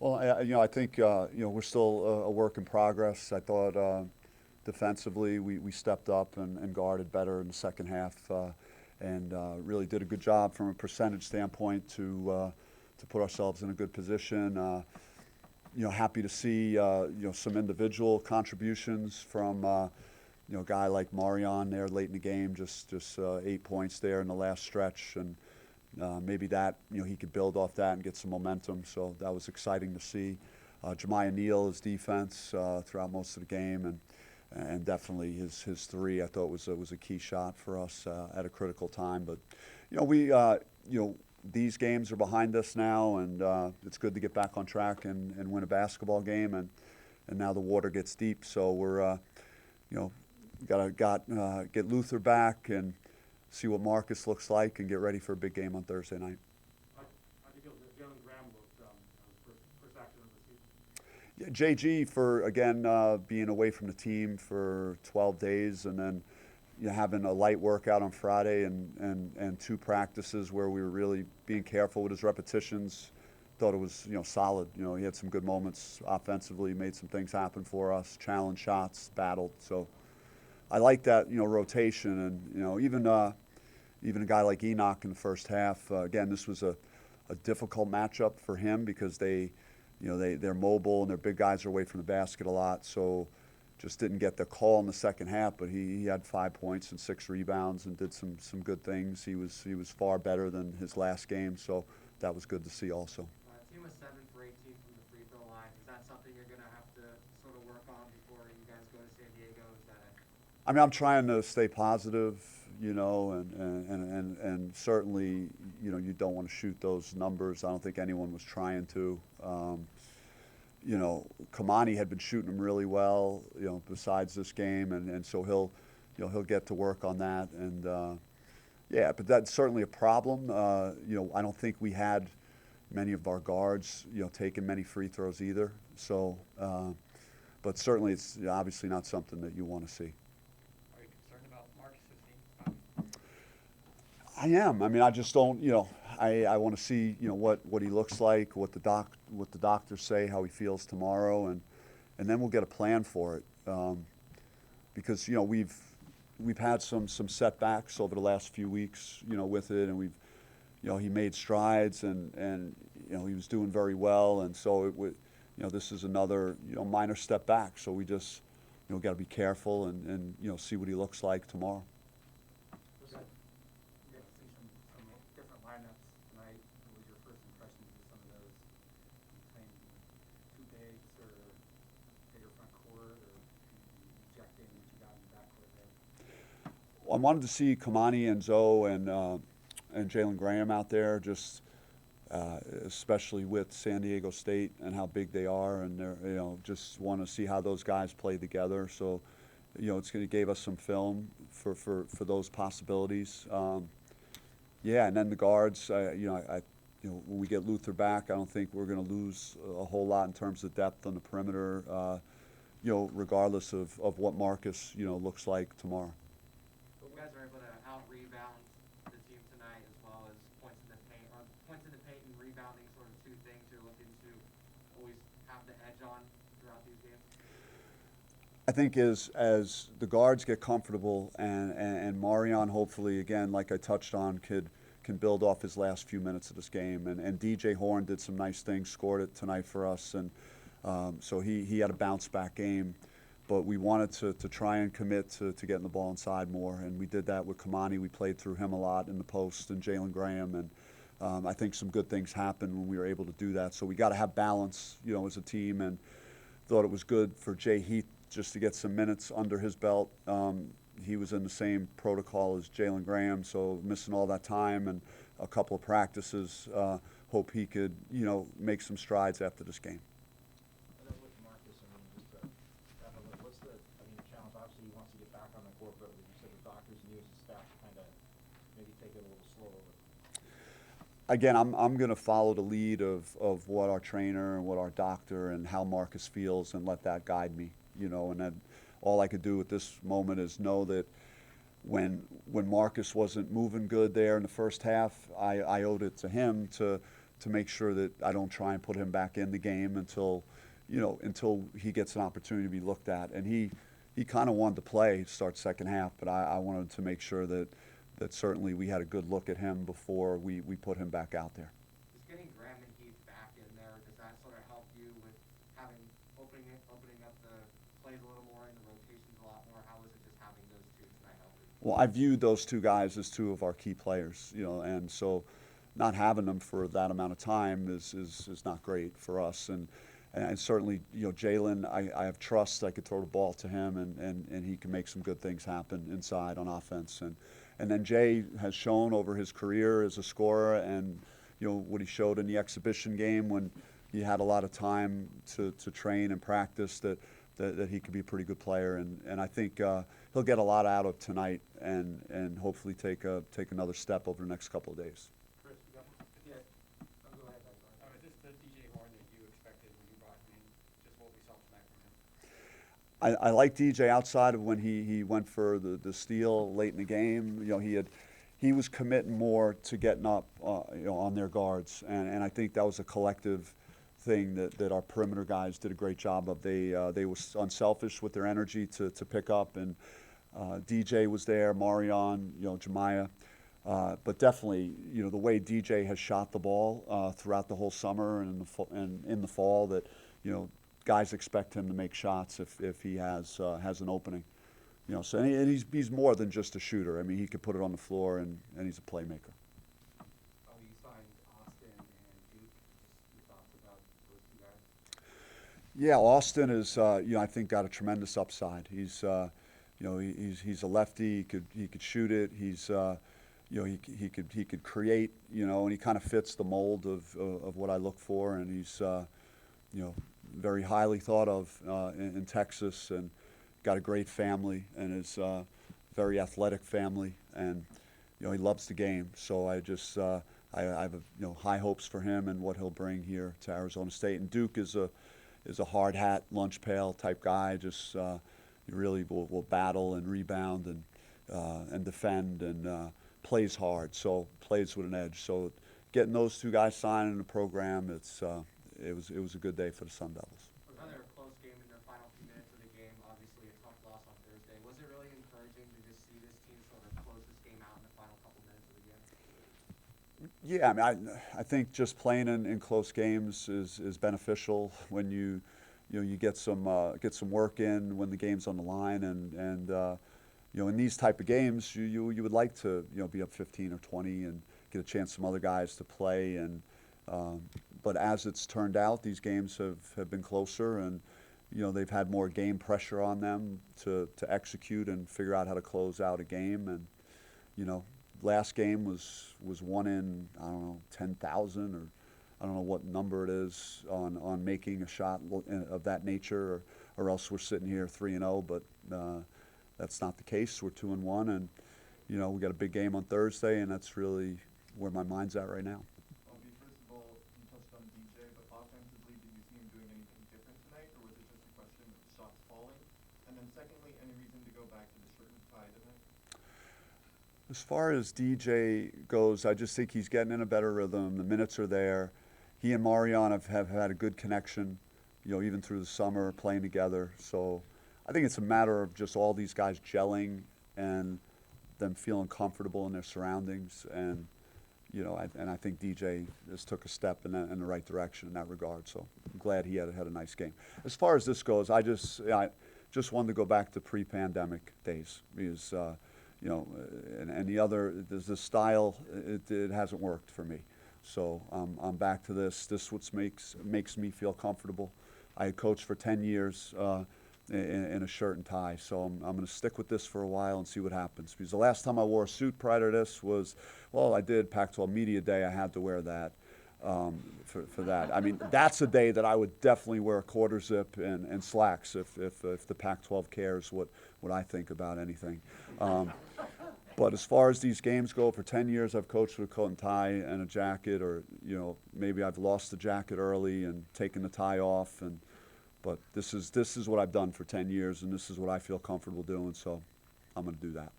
Well, I think we're still a work in progress. I thought defensively we stepped up and guarded better in the second half, and really did a good job from a percentage standpoint to put ourselves in a good position. Happy to see some individual contributions from a guy like Marion there late in the game, just 8 points there in the last stretch, and maybe that he could build off that and get some momentum. So that was exciting to see. Jemiah Neal, his defense throughout most of the game, and definitely his three I thought was a key shot for us at a critical time. But these games are behind us now, and it's good to get back on track and win a basketball game, and now the water gets deep. So we're got get Luther back and see what Marcus looks like and get ready for a big game on Thursday night. How do you feel that Jalen Graham looked first action of the season? Yeah, JG for again being away from the team for 12 days and then having a light workout on Friday and two practices where we were really being careful with his repetitions. Thought it was solid. He had some good moments offensively, made some things happen for us, challenged shots, battled. So I like that rotation, and even a guy like Enoch in the first half. Again, this was a difficult matchup for him because they're mobile and their big guys are away from the basket a lot. So just didn't get the call in the second half, but he had 5 points and 6 rebounds and did some good things. He was far better than his last game, so that was good to see also. Team was 7 for 18 from the free throw line. Is that something you're going to have to sort of work on before you guys go to San Diego? I mean, I'm trying to stay positive, and certainly, you don't want to shoot those numbers. I don't think anyone was trying to. Kamani had been shooting them really well, besides this game, and so he'll get to work on that. And but that's certainly a problem. I don't think we had many of our guards, taking many free throws either. So, but certainly it's obviously not something that you want to see. Are you concerned about Marcus's game? I am. I mean, I just don't. I want to see what he looks like, what the doctors say, how he feels tomorrow, and then we'll get a plan for it. Because we've had some setbacks over the last few weeks, with it, and he made strides and he was doing very well, and so it would, this is another minor step back. So we just got to be careful and see what he looks like tomorrow. You got to see some different lineups tonight. What was your first impressions of some of those? Playing two bigs or bigger front court or rejecting what you got in the backcourt there? I wanted to see Kamani and Zoe and Jalen Graham out there, just especially with San Diego State and how big they are, and they're just want to see how those guys play together. So, it's going to give us some film for those possibilities. And then the guards. When we get Luther back, I don't think we're going to lose a whole lot in terms of depth on the perimeter. Regardless of what Marcus looks like tomorrow. You guys are able to out-rebound the team tonight, as well as points in the paint. Are points in the paint and rebounding sort of two things you're looking to always have the edge on throughout these games? I think as the guards get comfortable and Marion hopefully, again, like I touched on, can build off his last few minutes of this game. And DJ Horn did some nice things, scored it tonight for us. And so he had a bounce-back game. But we wanted to try and commit to getting the ball inside more. And we did that with Kamani. We played through him a lot in the post, and Jalen Graham. And I think some good things happened when we were able to do that. So we got to have balance, as a team. And thought it was good for Jay Heath just to get some minutes under his belt. He was in the same protocol as Jalen Graham, so missing all that time and a couple of practices. Hope he could, make some strides after this game. And then with Marcus, just to kind of what's the challenge? Obviously, he wants to get back on the court, but you said the doctors and you as a staff to kind of maybe take it a little slower. Again, I'm going to follow the lead of what our trainer and what our doctor and how Marcus feels and let that guide me, and then all I could do at this moment is know that when Marcus wasn't moving good there in the first half, I owed it to him to to make sure that I don't try and put him back in the game until he gets an opportunity to be looked at. And he kind of wanted to play, start second half, but I wanted to make sure that certainly we had a good look at him before we put him back out there. Just getting Graham and Heath back in there, does that sort of help you with opening up the plays a little more and the rotations a lot more? How was it just having those two tonight helping? Well, I viewed those two guys as two of our key players, and so not having them for that amount of time is not great for us. And certainly, Jalen, I have trust. I could throw the ball to him, and he can make some good things happen inside on offense. And then Jay has shown over his career as a scorer, and what he showed in the exhibition game when he had a lot of time to train and practice, that he could be a pretty good player. And I think he'll get a lot out of tonight, and hopefully take another step over the next couple of days. Chris, you got one? Yeah. Oh, go ahead, guys. Sorry. Is this the DJ Horn that you expected when you brought him in? Just what we saw tonight from him? I like DJ outside of when he went for the steal late in the game. He was committing more to getting up on their guards, and I think that was a collective thing that our perimeter guys did a great job of. They were unselfish with their energy to pick up, and DJ was there, Marion, Jemiah. But definitely, the way DJ has shot the ball throughout the whole summer and in the fall, that guys expect him to make shots if he has an opening. So and he's more than just a shooter. I mean, he could put it on the floor, and he's a playmaker. Oh, you signed Austin and Duke. Just your thoughts about those two guys? Yeah, Austin is I think got a tremendous upside. He's he's a lefty. He could shoot it. He's he could create, and he kind of fits the mold of what I look for, and he's very highly thought of in Texas, and got a great family, and is very athletic family, and he loves the game. So I just I have high hopes for him and what he'll bring here to Arizona State. And Duke is a hard hat, lunch pail type guy. Just he really will battle and rebound and defend, and plays hard. So plays with an edge. So getting those two guys signed in the program, it was a good day for the Sun Devils. Another close game in the final few minutes of the game. Obviously, a tough loss on Thursday. Was it really encouraging to just see this team sort of close this game out in the final couple minutes of the game? Yeah, I mean, I think just playing in close games is beneficial when you get some work in when the game's on the line, and in these type of games you would like to be up 15 or 20 and get a chance some other guys to play, and but as it's turned out, these games have been closer, and they've had more game pressure on them to execute and figure out how to close out a game. And last game was one in, I don't know, 10,000, or I don't know what number it is on making a shot of that nature, or else we're sitting here 3-0. But that's not the case. We're 2-1, and we got a big game on Thursday, and that's really where my mind's at right now. First of all, you touched on DJ, but offensively, did you see him doing anything different tonight, or was it just a question of shots falling? And then secondly, any reason to go back to the shirt and tie tonight? As far as DJ goes, I just think he's getting in a better rhythm. The minutes are there. He and Marion have had a good connection, even through the summer, playing together. So I think it's a matter of just all these guys gelling and them feeling comfortable in their surroundings. And I think DJ just took a step in the right direction in that regard. So I'm glad he had a nice game. As far as this goes, I just wanted to go back to pre-pandemic days, because and the style, it hasn't worked for me. So I'm back to this. This what makes me feel comfortable. I had coached for 10 years in a shirt and tie, so I'm going to stick with this for a while and see what happens. Because the last time I wore a suit prior to this was, I did Pac-12 Media Day. I had to wear that for that. I mean, that's a day that I would definitely wear a quarter zip and slacks if the Pac-12 cares what I think about anything. But as far as these games go, for 10 years I've coached with a coat and tie and a jacket, or maybe I've lost the jacket early and taken the tie off, but this is what I've done for 10 years, and this is what I feel comfortable doing, so I'm going to do that.